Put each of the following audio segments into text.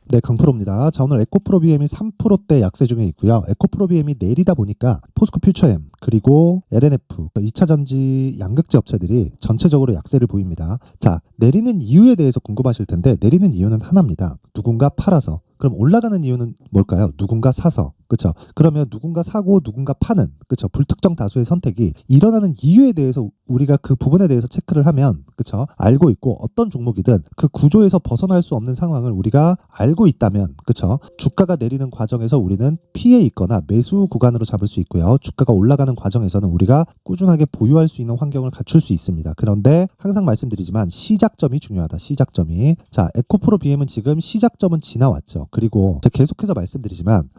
네, 강프로입니다. 자, 오늘 에코프로 BM이 3%대 약세 중에 있고요. 에코프로 BM이 내리다 보니까 포스코 퓨처엠 그리고 LNF 2차 전지 양극재 업체들이 전체적으로 약세를 보입니다. 자, 내리는 이유에 대해서 궁금하실 텐데 내리는 이유는 하나입니다. 누군가 팔아서. 그럼 올라가는 이유는 뭘까요? 누군가 사서. 그렇죠? 그러면 누군가 사고 누군가 파는, 그렇죠? 불특정 다수의 선택이 일어나는 이유에 대해서 우리가 그 부분에 대해서 체크를 하면, 그렇죠? 알고 있고 어떤 종목이든 그 구조에서 벗어날 수 없는 상황을 우리가 알고 있다면, 그렇죠? 주가가 내리는 과정에서 우리는 피해 있거나 매수 구간으로 잡을 수 있고요. 주가가 올라가는 과정에서는 우리가 꾸준하게 보유할 수 있는 환경을 갖출 수 있습니다. 그런데 항상 말씀드리지만 시작점이 중요하다. 시작점이. 자, 에코프로 BM은 지금 시작점은 지나왔죠. 그리고 제가 계속해서 말씀드리지만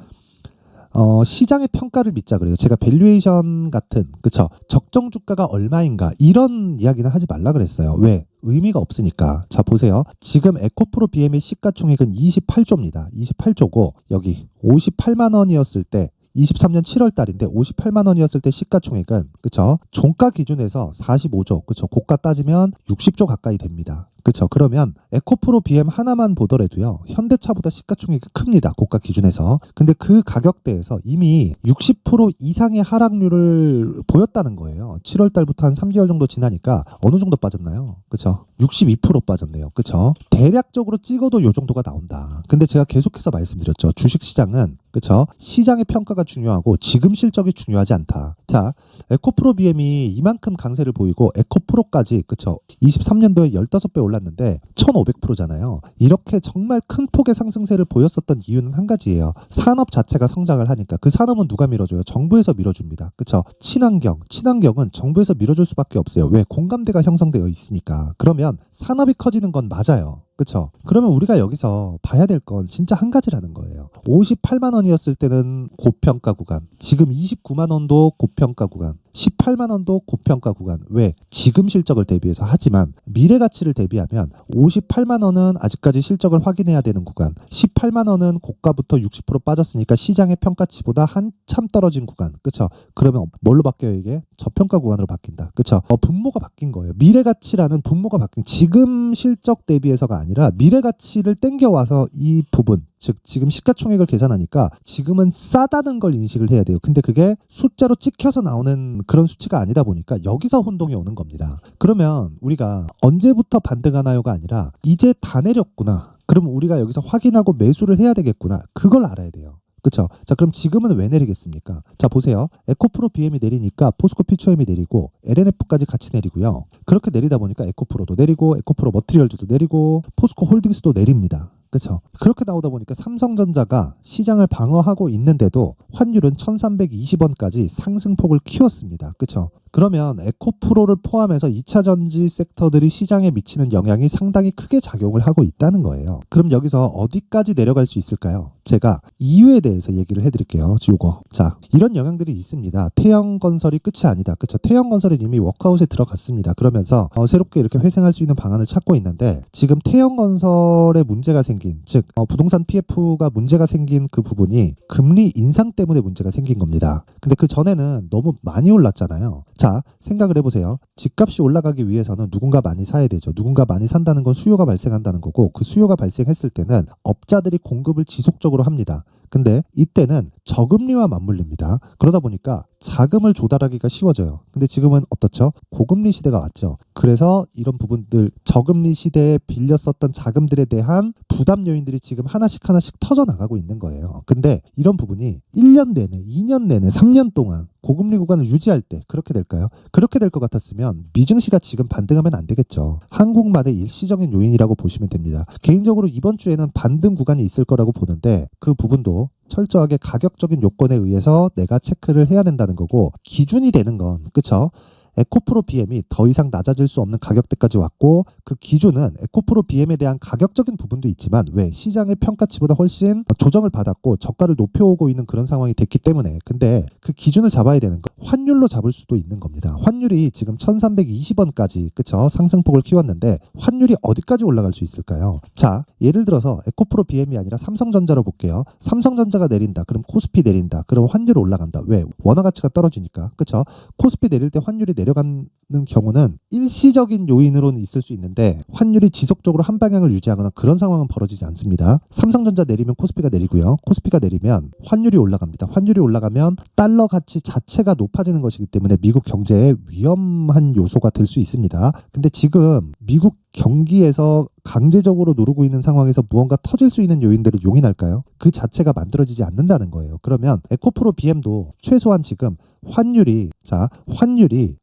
시장의 평가를 믿자 그래요. 제가 밸류에이션 같은, 그쵸? 적정 주가가 얼마인가 이런 이야기는 하지 말라 그랬어요. 왜? 의미가 없으니까. 자, 보세요. 지금 에코프로 BM의 시가총액은 28조입니다. 28조고 여기 58만 원이었을 때 23년 7월 달인데 58만 원이었을 때 시가총액은, 그쵸? 종가 기준에서 45조, 그쵸? 고가 따지면 60조 가까이 됩니다. 그렇죠. 그러면 에코프로 BM 하나만 보더라도요. 현대차보다 시가총액이 큽니다. 고가 기준에서. 근데 그 가격대에서 이미 60% 이상의 하락률을 보였다는 거예요. 7월 달부터 한 3개월 정도 지나니까 어느 정도 빠졌나요? 그렇죠. 62% 빠졌네요. 그렇죠. 대략적으로 찍어도 이 정도가 나온다. 근데 제가 계속해서 말씀드렸죠. 주식시장은, 그렇죠? 시장의 평가가 중요하고 지금 실적이 중요하지 않다. 자, 에코프로 BM이 이만큼 강세를 보이고 에코프로까지, 그렇죠? 23년도에 15배 올랐는데 1500%잖아요. 이렇게 정말 큰 폭의 상승세를 보였었던 이유는 한 가지예요. 산업 자체가 성장을 하니까. 그 산업은 누가 밀어줘요? 정부에서 밀어줍니다. 그렇죠? 친환경은 정부에서 밀어줄 수밖에 없어요. 왜? 공감대가 형성되어 있으니까. 그러면 산업이 커지는 건 맞아요. 그렇죠? 그러면 우리가 여기서 봐야 될 건 진짜 한 가지라는 거예요. 58만 원이었을 때는 고평가 구간, 지금 29만 원도 고평가 구간, 18만 원도 고평가 구간. 왜? 지금 실적을 대비해서. 하지만 미래 가치를 대비하면 58만 원은 아직까지 실적을 확인해야 되는 구간, 18만 원은 고가부터 60% 빠졌으니까 시장의 평가치보다 한참 떨어진 구간. 그렇죠? 그러면 뭘로 바뀌어요? 이게 저평가 구간으로 바뀐다. 그렇죠? 분모가 바뀐 거예요. 미래 가치라는 분모가 바뀐, 지금 실적 대비해서가 아니라 미래 가치를 땡겨와서 이 부분, 즉 지금 시가총액을 계산하니까 지금은 싸다는 걸 인식을 해야 돼요. 근데 그게 숫자로 찍혀서 나오는 그런 수치가 아니다 보니까 여기서 혼동이 오는 겁니다. 그러면 우리가 언제부터 반등하나요가 아니라 이제 다 내렸구나. 그럼 우리가 여기서 확인하고 매수를 해야 되겠구나. 그걸 알아야 돼요. 그렇죠? 자, 그럼 지금은 왜 내리겠습니까? 자, 보세요. 에코프로 BM이 내리니까 포스코 퓨처엠이 내리고 LNF까지 같이 내리고요. 그렇게 내리다 보니까 에코프로도 내리고 에코프로 머티리얼즈도 내리고 포스코 홀딩스도 내립니다. 그렇죠? 그렇게 나오다 보니까 삼성전자가 시장을 방어하고 있는데도 환율은 1320원까지 상승폭을 키웠습니다. 그렇죠? 그러면 에코프로를 포함해서 2차 전지 섹터들이 시장에 미치는 영향이 상당히 크게 작용을 하고 있다는 거예요. 그럼 여기서 어디까지 내려갈 수 있을까요? 제가 이유에 대해서 얘기를 해드릴게요. 요거. 자, 이런 영향들이 있습니다. 태영건설이 끝이 아니다. 그렇죠? 태영건설은 이미 워크아웃에 들어갔습니다. 그러면서 새롭게 이렇게 회생할 수 있는 방안을 찾고 있는데 지금 태영건설에 문제가 생긴, 즉 부동산 PF가 문제가 생긴 그 부분이 금리 인상 때문에 문제가 생긴 겁니다. 근데 그 전에는 너무 많이 올랐잖아요. 자, 생각을 해보세요. 집값이 올라가기 위해서는 누군가 많이 사야 되죠. 누군가 많이 산다는 건 수요가 발생한다는 거고, 그 수요가 발생했을 때는 업자들이 공급을 지속적으로 합니다. 근데 이때는 저금리와 맞물립니다. 그러다 보니까 자금을 조달하기가 쉬워져요. 근데 지금은 어떻죠? 고금리 시대가 왔죠. 그래서 이런 부분들, 저금리 시대에 빌렸었던 자금들에 대한 부담 요인들이 지금 하나씩 터져나가고 있는 거예요. 근데 이런 부분이 1년 내내, 2년 내내, 3년 동안 고금리 구간을 유지할 때 그렇게 될까요? 그렇게 될 것 같았으면 미증시가 지금 반등하면 안 되겠죠. 한국만의 일시적인 요인이라고 보시면 됩니다. 개인적으로 이번 주에는 반등 구간이 있을 거라고 보는데 그 부분도 철저하게 가격적인 요건에 의해서 내가 체크를 해야 된다는 거고, 기준이 되는 건, 그쵸? 에코프로 BM이 더 이상 낮아질 수 없는 가격대까지 왔고, 그 기준은 에코프로 BM에 대한 가격적인 부분도 있지만 왜? 시장의 평가치보다 훨씬 조정을 받았고 저가를 높여오고 있는 그런 상황이 됐기 때문에. 근데 그 기준을 잡아야 되는 거. 환율로 잡을 수도 있는 겁니다. 환율이 지금 1320원까지 그쵸? 상승폭을 키웠는데 환율이 어디까지 올라갈 수 있을까요? 자, 예를 들어서 에코프로 BM이 아니라 삼성전자로 볼게요. 삼성전자가 내린다. 그럼 코스피 내린다. 그럼 환율 올라간다. 왜? 원화 가치가 떨어지니까. 그쵸? 코스피 내릴 때 환율이 내려가는 경우는 일시적인 요인으로는 있을 수 있는데 환율이 지속적으로 한 방향을 유지하거나 그런 상황은 벌어지지 않습니다. 삼성전자 내리면 코스피가 내리고요. 코스피가 내리면 환율이 올라갑니다. 환율이 올라가면 달러 가치 자체가 높아지는 것이기 때문에 미국 경제에 위험한 요소가 될 수 있습니다. 근데 지금 미국 경기에서 강제적으로 누르고 있는 상황에서 무언가 터질 수 있는 요인들을 용인할까요? 그 자체가 만들어지지 않는다는 거예요. 그러면 에코프로 BM도 최소한 지금 환율이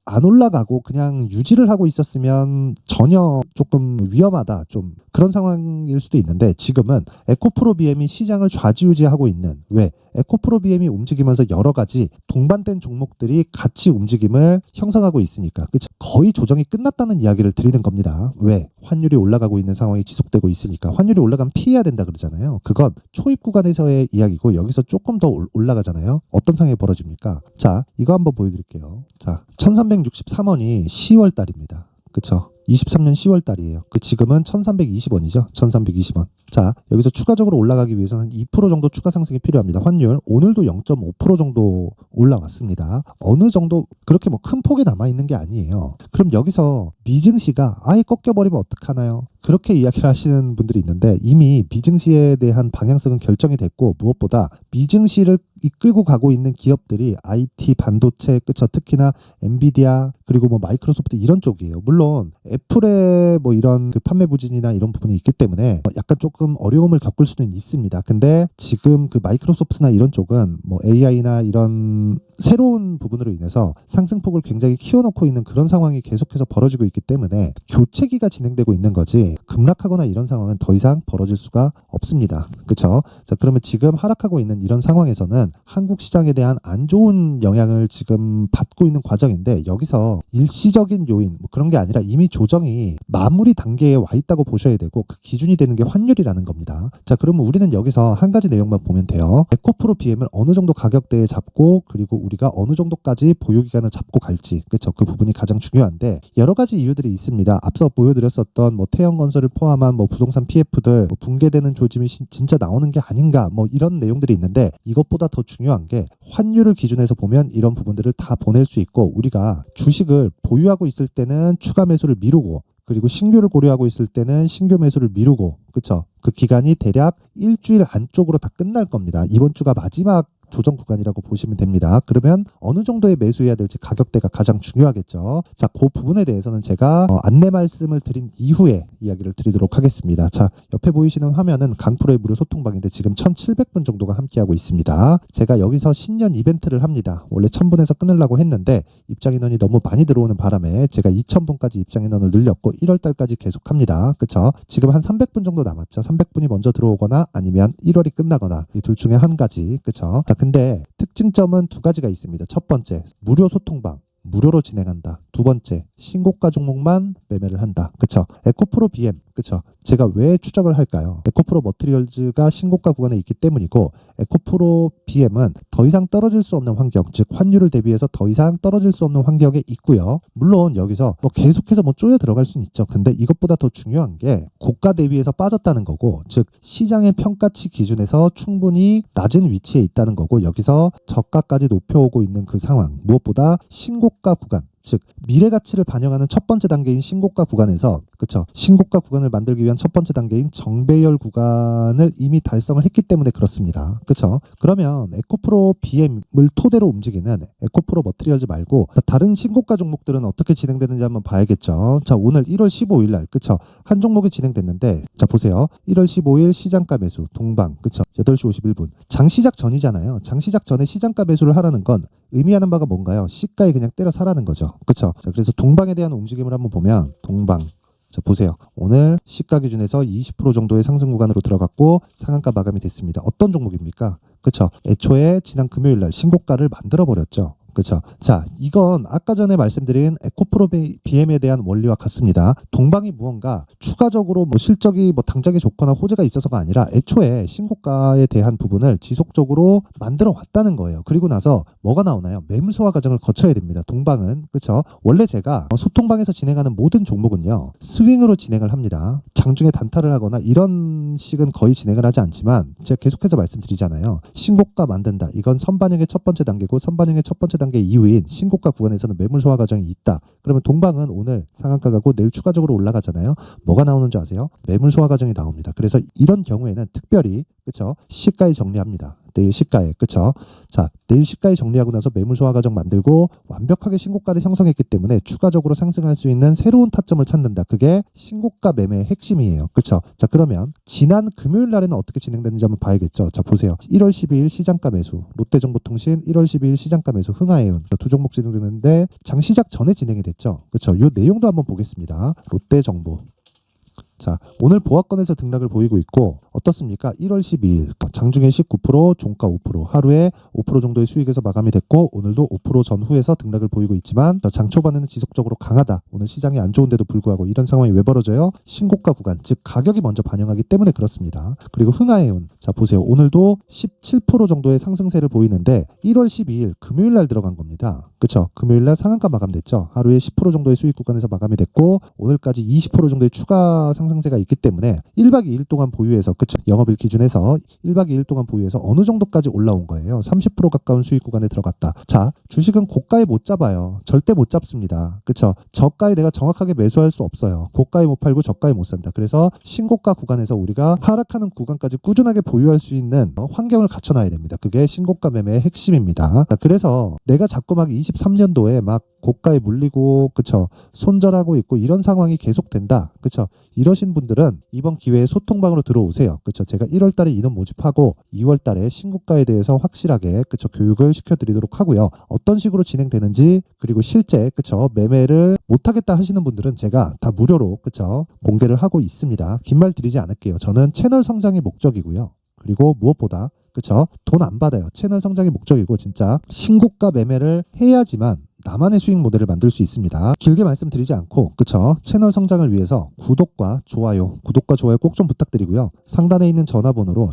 안 올라가고 그냥 유지를 하고 있었으면 전혀 조금 위험하다 좀 그런 상황일 수도 있는데 지금은 에코프로 BM이 시장을 좌지우지하고 있는 왜? 에코프로 BM이 움직이면서 여러 가지 동반된 종목들이 같이 움직임을 형성하고 있으니까 그치? 거의 조정이 끝났다는 이야기를 드리는 겁니다. 왜? 환율이 올라가고 있는 상황이 지속되고 있으니까 환율이 올라가면 피해야 된다 그러잖아요. 그건 초입 구간에서의 이야기고 여기서 조금 더 올라가잖아요. 어떤 상황이 벌어집니까? 자, 이거 한번 보여드릴게요. 자, 1363원이 10월 달입니다. 그쵸? 23년 10월 달이에요. 그 지금은 1320원이죠. 1320원. 자, 여기서 추가적으로 올라가기 위해서는 2% 정도 추가 상승이 필요합니다. 환율 오늘도 0.5% 정도 올라왔습니다. 어느 정도 그렇게 뭐 큰 폭이 남아 있는 게 아니에요. 그럼 여기서 미증시가 아예 꺾여버리면 어떡하나요? 그렇게 이야기를 하시는 분들이 있는데 이미 미증시에 대한 방향성은 결정이 됐고 무엇보다 미증시를 이끌고 가고 있는 기업들이 IT, 반도체, 그쵸? 특히나 엔비디아 그리고 뭐 마이크로소프트 이런 쪽이에요. 물론 애플의 뭐 이런 그 판매 부진이나 이런 부분이 있기 때문에 약간 조금 어려움을 겪을 수는 있습니다. 근데 지금 그 마이크로소프트나 이런 쪽은 뭐 AI나 이런 새로운 부분으로 인해서 상승폭을 굉장히 키워놓고 있는 그런 상황이 계속해서 벌어지고 있기 때문에 교체기가 진행되고 있는 거지 급락하거나 이런 상황은 더 이상 벌어질 수가 없습니다. 그렇죠? 자, 그러면 지금 하락하고 있는 이런 상황에서는 한국 시장에 대한 안 좋은 영향을 지금 받고 있는 과정인데 여기서 일시적인 요인 뭐 그런 게 아니라 이미 조정이 마무리 단계에 와 있다고 보셔야 되고 그 기준이 되는 게 환율이라는 겁니다. 자, 그러면 우리는 여기서 한 가지 내용만 보면 돼요. 에코프로 BM을 어느 정도 가격대에 잡고 그리고 우리가 어느 정도까지 보유 기간을 잡고 갈지 그렇죠? 그 부분이 가장 중요한데 여러 가지 이유들이 있습니다. 앞서 보여드렸었던 뭐 태형건설을 포함한 뭐 부동산 PF들 뭐 붕괴되는 조짐이 진짜 나오는 게 아닌가 뭐 이런 내용들이 있는데 이것보다 더 중요한 게 환율을 기준해서 보면 이런 부분들을 다 보낼 수 있고 우리가 주식을 보유하고 있을 때는 추가 매수를 미루고 그리고 신규를 고려하고 있을 때는 신규 매수를 미루고 그쵸? 그 기간이 대략 일주일 안쪽으로 다 끝날 겁니다. 이번 주가 마지막 조정 구간이라고 보시면 됩니다. 그러면 어느 정도에 매수해야 될지 가격대가 가장 중요하겠죠. 자, 그 부분에 대해서는 제가 안내 말씀을 드린 이후에 이야기를 드리도록 하겠습니다. 자, 옆에 보이시는 화면은 강프로의 무료 소통방인데 지금 1700분 정도가 함께하고 있습니다. 제가 여기서 신년 이벤트를 합니다. 원래 1000분에서 끊으려고 했는데 입장 인원이 너무 많이 들어오는 바람에 제가 2000분까지 입장 인원을 늘렸고 1월 달까지 계속합니다. 그쵸? 지금 한 300분 정도 남았죠. 300분이 먼저 들어오거나 아니면 1월이 끝나거나 이 둘 중에 한 가지. 그쵸? 자, 근데 특징점은 두 가지가 있습니다. 첫 번째, 무료 소통방. 무료로 진행한다. 두 번째, 신고가 종목만 매매를 한다. 그쵸? 에코프로 BM. 그쵸? 제가 왜 추적을 할까요? 에코프로 머티리얼즈가 신고가 구간에 있기 때문이고 에코프로 BM은 더 이상 떨어질 수 없는 환경, 즉 환율을 대비해서 더 이상 떨어질 수 없는 환경에 있고요. 물론 여기서 뭐 계속해서 뭐 쪼여 들어갈 수는 있죠. 근데 이것보다 더 중요한 게 고가 대비해서 빠졌다는 거고, 즉 시장의 평가치 기준에서 충분히 낮은 위치에 있다는 거고, 여기서 저가까지 높여오고 있는 그 상황, 무엇보다 신고가 구간, 즉 미래 가치를 반영하는 첫 번째 단계인 신고가 구간에서, 그쵸, 신고가 구간을 만들기 위한 첫 번째 단계인 정배열 구간을 이미 달성을 했기 때문에 그렇습니다. 그쵸? 그러면 에코프로 BM을 토대로 움직이는 에코프로 머티리얼즈 말고 다른 신고가 종목들은 어떻게 진행되는지 한번 봐야겠죠. 자, 오늘 1월 15일 날, 그쵸, 한 종목이 진행됐는데, 자 보세요. 1월 15일 시장가 매수 동방, 그쵸, 8시 51분 장 시작 전이잖아요. 장 시작 전에 시장가 매수를 하라는 건 의미하는 바가 뭔가요? 시가에 그냥 때려 사라는 거죠. 그쵸? 자, 그래서 동방에 대한 움직임을 한번 보면, 동방, 자 보세요. 오늘 시가 기준에서 20% 정도의 상승 구간으로 들어갔고 상한가 마감이 됐습니다. 어떤 종목입니까? 그쵸? 애초에 지난 금요일 날 신고가를 만들어 버렸죠. 그렇죠. 자, 이건 아까 전에 말씀드린 에코프로 BM에 대한 원리와 같습니다. 동방이 무언가 추가적으로 뭐 실적이 뭐 당장에 좋거나 호재가 있어서가 아니라 애초에 신고가에 대한 부분을 지속적으로 만들어 왔다는 거예요. 그리고 나서 뭐가 나오나요? 매물 소화 과정을 거쳐야 됩니다. 동방은. 그렇죠. 원래 제가 소통방에서 진행하는 모든 종목은요. 스윙으로 진행을 합니다. 장중에 단타를 하거나 이런 식은 거의 진행을 하지 않지만 제가 계속해서 말씀드리잖아요. 신고가 만든다. 이건 선반영의 첫 번째 단계고 선반영의 첫 번째 단계 이후인 신고가 구간에서는 매물 소화 과정이 있다. 그러면 동방은 오늘 상한가 가고 내일 추가적으로 올라가잖아요. 뭐가 나오는 줄 아세요? 매물 소화 과정이 나옵니다. 그래서 이런 경우에는 특별히 그렇죠? 시가에 정리합니다. 내일 시가에 그렇죠? 자, 내일 시가에 정리하고 나서 매물 소화 과정 만들고 완벽하게 신고가를 형성했기 때문에 추가적으로 상승할 수 있는 새로운 타점을 찾는다. 그게 신고가 매매의 핵심이에요. 그렇죠? 자, 그러면 지난 금요일 날에는 어떻게 진행됐는지 한번 봐야겠죠. 자, 보세요. 1월 12일 시장가 매수, 롯데정보통신 1월 12일 시장가 매수, 흥하해운 두 종목 진행됐는데 장 시작 전에 진행이 됐죠. 그렇죠? 이 내용도 한번 보겠습니다. 롯데정보. 자, 오늘 보합권에서 등락을 보이고 있고 어떻습니까? 1월 12일 장중에 19%, 종가 5%, 하루에 5% 정도의 수익에서 마감이 됐고 오늘도 5% 전후에서 등락을 보이고 있지만 장 초반에는 지속적으로 강하다. 오늘 시장이 안 좋은데도 불구하고 이런 상황이 왜 벌어져요? 신고가 구간, 즉 가격이 먼저 반영하기 때문에 그렇습니다. 그리고 흥하해운, 자 보세요. 오늘도 17% 정도의 상승세를 보이는데 1월 12일 금요일 날 들어간 겁니다. 그렇죠? 금요일 날 상한가 마감됐죠. 하루에 10% 정도의 수익 구간에서 마감이 됐고 오늘까지 20% 정도의 추가 상승세가 있기 때문에 1박 2일 동안 보유해서 그쵸 영업일 기준에서 1박 2일 동안 보유해서 어느 정도까지 올라온 거예요. 30% 가까운 수익 구간에 들어갔다. 자, 주식은 고가에 못 잡아요. 절대 못 잡습니다. 그쵸? 저가에 내가 정확하게 매수할 수 없어요. 고가에 못 팔고 저가에 못 산다. 그래서 신고가 구간에서 우리가 하락하는 구간까지 꾸준하게 보유할 수 있는 환경을 갖춰놔야 됩니다. 그게 신고가 매매의 핵심입니다. 자, 그래서 내가 자꾸 막 23년도에 막 고가에 물리고 그쵸 손절하고 있고 이런 상황이 계속된다. 그쵸? 이러신 분들은 이번 기회에 소통방으로 들어오세요. 그쵸? 제가 1월 달에 인원 모집하고 2월 달에 신고가에 대해서 확실하게 그쵸 교육을 시켜드리도록 하고요. 어떤 식으로 진행되는지 그리고 실제 그쵸 매매를 못하겠다 하시는 분들은 제가 다 무료로 그쵸 공개를 하고 있습니다. 긴 말 드리지 않을게요. 저는 채널 성장이 목적이고요. 그리고 무엇보다 그쵸 돈 안 받아요. 채널 성장이 목적이고 진짜 신고가 매매를 해야지만 나만의 수익 모델을 만들 수 있습니다. 길게 말씀드리지 않고 그쵸 채널 성장을 위해서 구독과 좋아요 꼭 좀 부탁드리고요. 상단에 있는 전화번호로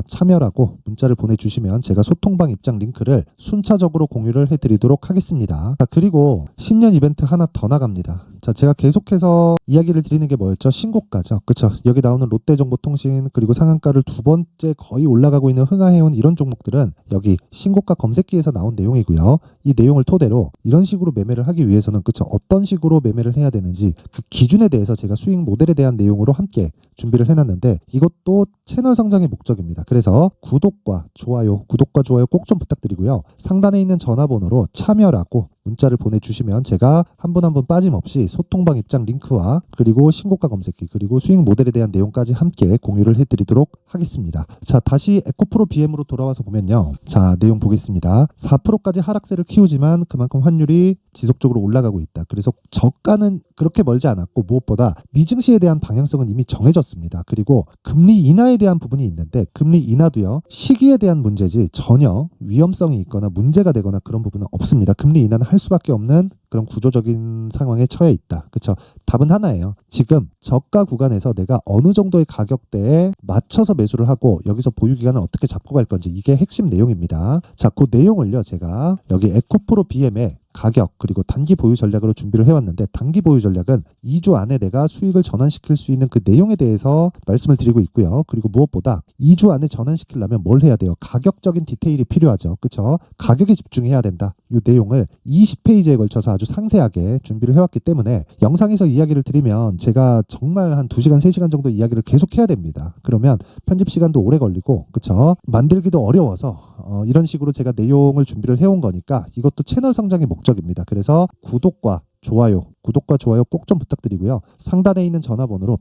참여라고 문자를 보내주시면 제가 소통방 입장 링크를 순차적으로 공유를 해드리도록 하겠습니다. 자, 그리고 신년 이벤트 하나 더 나갑니다. 자, 제가 계속해서 이야기를 드리는 게 뭐였죠? 신고가죠. 그쵸? 여기 나오는 롯데정보통신 그리고 상한가를 두 번째 거의 올라가고 있는 흥하해운 이런 종목들은 여기 신고가 검색기에서 나온 내용이고요. 이 내용을 토대로 이런 식으로 매매를 하기 위해서는 그쵸? 어떤 식으로 매매를 해야 되는지 그 기준에 대해서 제가 수익 모델에 대한 내용으로 함께 준비를 해놨는데 이것도 채널 성장의 목적입니다. 그래서 구독과 좋아요 꼭 좀 부탁드리고요. 상단에 있는 전화번호로 참여라고 문자를 보내주시면 제가 한 분 한 분 빠짐없이 소통방 입장 링크와 그리고 신고가 검색기 그리고 수익 모델에 대한 내용까지 함께 공유를 해드리도록 하겠습니다. 자, 다시 에코프로 BM으로 돌아와서 보면요. 자, 내용 보겠습니다. 4%까지 하락세를 키우지만 그만큼 환율이 지속적으로 올라가고 있다. 그래서 저가는 그렇게 멀지 않았고 무엇보다 미증시에 대한 방향성은 이미 정해졌습니다. 그리고 금리 인하에 대한 부분이 있는데 금리 인하도요. 시기에 대한 문제지 전혀 위험성이 있거나 문제가 되거나 그런 부분은 없습니다. 금리 인하는 할 수밖에 없는 그런 구조적인 상황에 처해 있다. 그렇죠? 답은 하나예요. 지금 저가 구간에서 내가 어느 정도의 가격대에 맞춰서 매수를 하고 여기서 보유 기간을 어떻게 잡고 갈 건지 이게 핵심 내용입니다. 자, 그 내용을요. 제가 여기 에코프로 BM에 가격 그리고 단기 보유 전략으로 준비를 해왔는데 단기 보유 전략은 2주 안에 내가 수익을 전환시킬 수 있는 그 내용에 대해서 말씀을 드리고 있고요. 그리고 무엇보다 2주 안에 전환시키려면 뭘 해야 돼요? 가격적인 디테일이 필요하죠. 그렇죠? 가격에 집중해야 된다. 이 내용을 20페이지에 걸쳐서 아주 상세하게 준비를 해왔기 때문에 영상에서 이야기를 드리면 제가 정말 한 2시간, 3시간 정도 이야기를 계속 해야 됩니다. 그러면 편집 시간도 오래 걸리고 그렇죠? 만들기도 어려워서 이런 식으로 제가 내용을 준비를 해온 거니까 이것도 채널 성장의 목적입니다. 그래서 구독과 좋아요 꼭 좀 부탁드리고요. 상단에 있는 전화번호로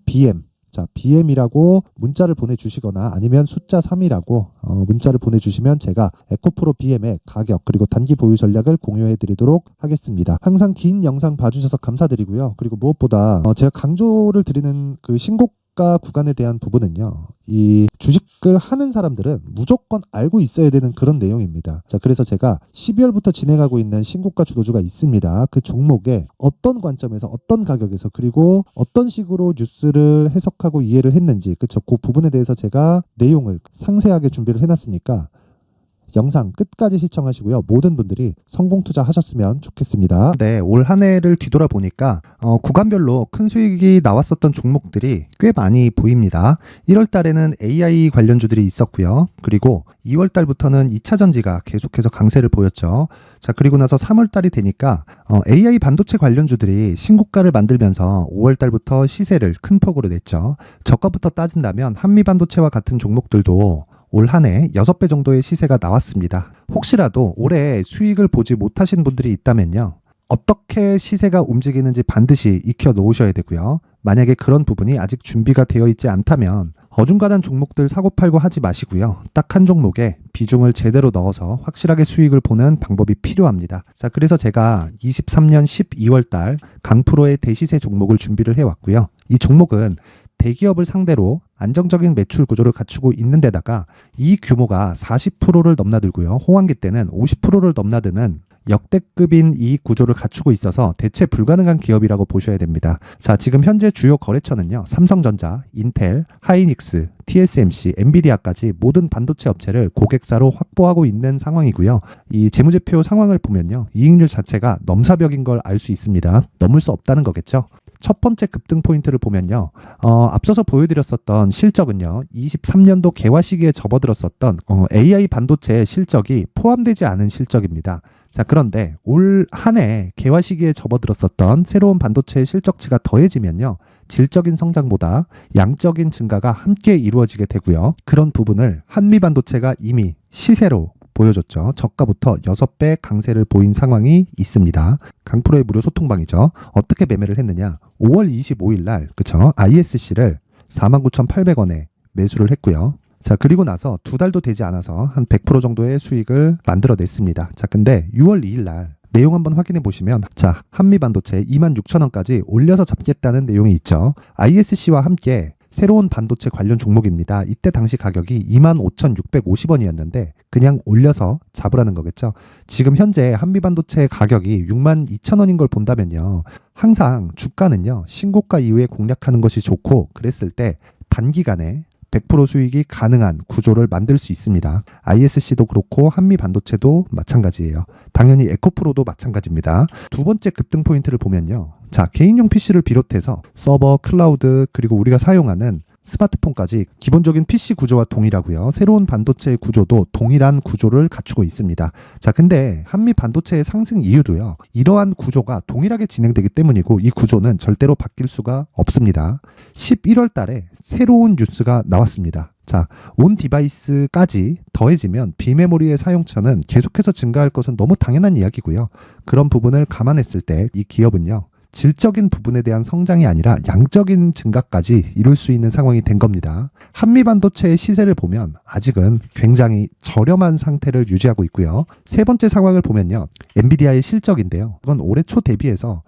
BM이라고 문자를 보내주시거나 아니면 숫자 3이라고 문자를 보내주시면 제가 에코프로 BM의 가격 그리고 단기 보유 전략을 공유해드리도록 하겠습니다. 항상 긴 영상 봐주셔서 감사드리고요. 그리고 무엇보다 제가 강조를 드리는 그 신고가 신고가 구간에 대한 부분은요, 이 주식을 하는 사람들은 무조건 알고 있어야 되는 그런 내용입니다. 자, 그래서 제가 12월부터 진행하고 있는 신고가 주도주가 있습니다. 그 종목에 어떤 관점에서 어떤 가격에서 그리고 어떤 식으로 뉴스를 해석하고 이해를 했는지, 그쵸, 그 부분에 대해서 제가 내용을 상세하게 준비를 해놨으니까 영상 끝까지 시청하시고요. 모든 분들이 성공 투자하셨으면 좋겠습니다. 네, 올 한 해를 뒤돌아보니까 구간별로 큰 수익이 나왔었던 종목들이 꽤 많이 보입니다. 1월 달에는 AI 관련주들이 있었고요. 그리고 2월 달부터는 2차 전지가 계속해서 강세를 보였죠. 자, 그리고 나서 3월 달이 되니까 AI 반도체 관련주들이 신고가를 만들면서 5월 달부터 시세를 큰 폭으로 냈죠. 저가부터 따진다면 한미반도체와 같은 종목들도 올 한 해 6배 정도의 시세가 나왔습니다. 혹시라도 올해 수익을 보지 못하신 분들이 있다면요, 어떻게 시세가 움직이는지 반드시 익혀 놓으셔야 되고요. 만약에 그런 부분이 아직 준비가 되어 있지 않다면 어중간한 종목들 사고팔고 하지 마시고요. 딱 한 종목에 비중을 제대로 넣어서 확실하게 수익을 보는 방법이 필요합니다. 자, 그래서 제가 23년 12월 달 강프로의 대시세 종목을 준비를 해왔고요. 이 종목은 대기업을 상대로 안정적인 매출 구조를 갖추고 있는 데다가 이 규모가 40%를 넘나들고요. 호황기 때는 50%를 넘나드는 역대급인 이익 구조를 갖추고 있어서 대체 불가능한 기업이라고 보셔야 됩니다. 자, 지금 현재 주요 거래처는요, 삼성전자, 인텔, 하이닉스, TSMC, 엔비디아까지 모든 반도체 업체를 고객사로 확보하고 있는 상황이고요. 이 재무제표 상황을 보면요, 이익률 자체가 넘사벽인 걸 알 수 있습니다. 넘을 수 없다는 거겠죠. 첫 번째 급등 포인트를 보면요, 앞서서 보여드렸었던 실적은요, 23년도 개화 시기에 접어들었었던 AI 반도체 실적이 포함되지 않은 실적입니다. 자, 그런데 올 한 해 개화 시기에 접어들었었던 새로운 반도체의 실적치가 더해지면요, 질적인 성장보다 양적인 증가가 함께 이루어지게 되고요. 그런 부분을 한미반도체가 이미 시세로 보여줬죠. 저가부터 6배 강세를 보인 상황이 있습니다. 강프로의 무료 소통방이죠. 어떻게 매매를 했느냐? 5월 25일 날, 그쵸? ISC를 49,800원에 매수를 했고요. 자, 그리고 나서 2달도 되지 않아서 한 100% 정도의 수익을 만들어냈습니다. 자, 근데 6월 2일 날 내용 한번 확인해 보시면, 자, 한미반도체 26,000원까지 올려서 잡겠다는 내용이 있죠. ISC와 함께 새로운 반도체 관련 종목입니다. 이때 당시 가격이 25,650원이었는데 그냥 올려서 잡으라는 거겠죠. 지금 현재 한미반도체 가격이 62,000원인 걸 본다면요, 항상 주가는요, 신고가 이후에 공략하는 것이 좋고, 그랬을 때 단기간에 100% 수익이 가능한 구조를 만들 수 있습니다. ISC도 그렇고 한미반도체도 마찬가지예요. 당연히 에코프로도 마찬가지입니다. 두 번째 급등 포인트를 보면요, 자, 개인용 PC를 비롯해서 서버, 클라우드, 그리고 우리가 사용하는 스마트폰까지 기본적인 PC 구조와 동일하고요. 새로운 반도체의 구조도 동일한 구조를 갖추고 있습니다. 자, 근데 한미 반도체의 상승 이유도요, 이러한 구조가 동일하게 진행되기 때문이고, 이 구조는 절대로 바뀔 수가 없습니다. 11월 달에 새로운 뉴스가 나왔습니다. 자, 온 디바이스까지 더해지면 비메모리의 사용처는 계속해서 증가할 것은 너무 당연한 이야기고요. 그런 부분을 감안했을 때 이 기업은요, 질적인 부분에 대한 성장이 아니라 양적인 증가까지 이룰 수 있는 상황이 된 겁니다. 한미반도체의 시세를 보면 아직은 굉장히 저렴한 상태를 유지하고 있고요. 세 번째 상황을 보면요, 엔비디아의 실적인데요, 이건 올해 초 대비해서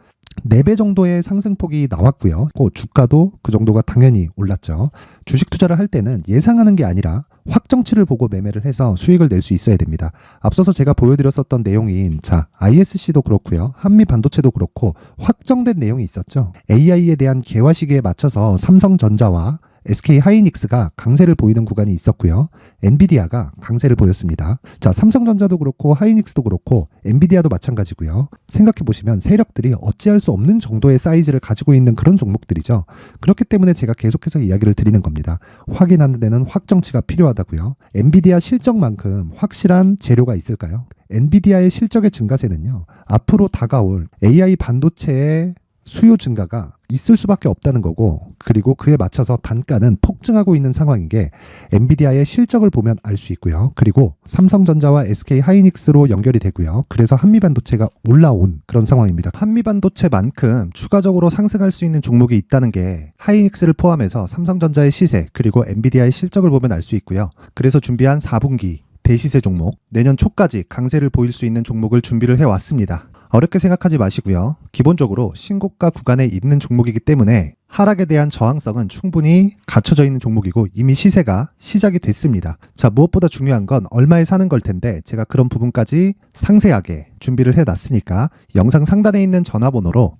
4배 정도의 상승폭이 나왔고요. 주가도 그 정도가 당연히 올랐죠. 주식 투자를 할 때는 예상하는 게 아니라 확정치를 보고 매매를 해서 수익을 낼 수 있어야 됩니다. 앞서서 제가 보여드렸었던 내용인, 자, ISC도 그렇고요, 한미 반도체도 그렇고 확정된 내용이 있었죠. AI에 대한 개화 시기에 맞춰서 삼성전자와 SK 하이닉스가 강세를 보이는 구간이 있었고요. 엔비디아가 강세를 보였습니다. 자, 삼성전자도 그렇고 하이닉스도 그렇고 엔비디아도 마찬가지고요. 생각해 보시면 세력들이 어찌할 수 없는 정도의 사이즈를 가지고 있는 그런 종목들이죠. 그렇기 때문에 제가 계속해서 이야기를 드리는 겁니다. 확인하는 데는 확정치가 필요하다고요. 엔비디아 실적만큼 확실한 재료가 있을까요? 엔비디아의 실적의 증가세는요, 앞으로 다가올 AI 반도체의 수요 증가가 있을 수밖에 없다는 거고, 그리고 그에 맞춰서 단가는 폭증하고 있는 상황인 게 엔비디아의 실적을 보면 알 수 있고요. 그리고 삼성전자와 SK 하이닉스로 연결이 되고요. 그래서 한미반도체가 올라온 그런 상황입니다. 한미반도체만큼 추가적으로 상승할 수 있는 종목이 있다는 게 하이닉스를 포함해서 삼성전자의 시세, 그리고 엔비디아의 실적을 보면 알 수 있고요. 그래서 준비한 4분기 대시세 종목, 내년 초까지 강세를 보일 수 있는 종목을 준비를 해왔습니다. 어렵게 생각하지 마시고요. 기본적으로 신고가 구간에 있는 종목이기 때문에 하락에 대한 저항성은 충분히 갖춰져 있는 종목이고 이미 시세가 시작이 됐습니다. 자, 무엇보다 중요한 건 얼마에 사는 걸 텐데 제가 그런 부분까지 상세하게 준비를 해놨으니까 영상 상단에 있는 전화번호로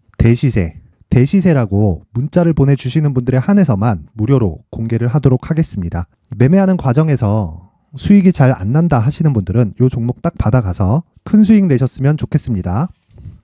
대시세라고 문자를 보내주시는 분들에 한해서만 무료로 공개를 하도록 하겠습니다. 매매하는 과정에서 수익이 잘 안 난다 하시는 분들은 이 종목 딱 받아가서 큰 수익 내셨으면 좋겠습니다.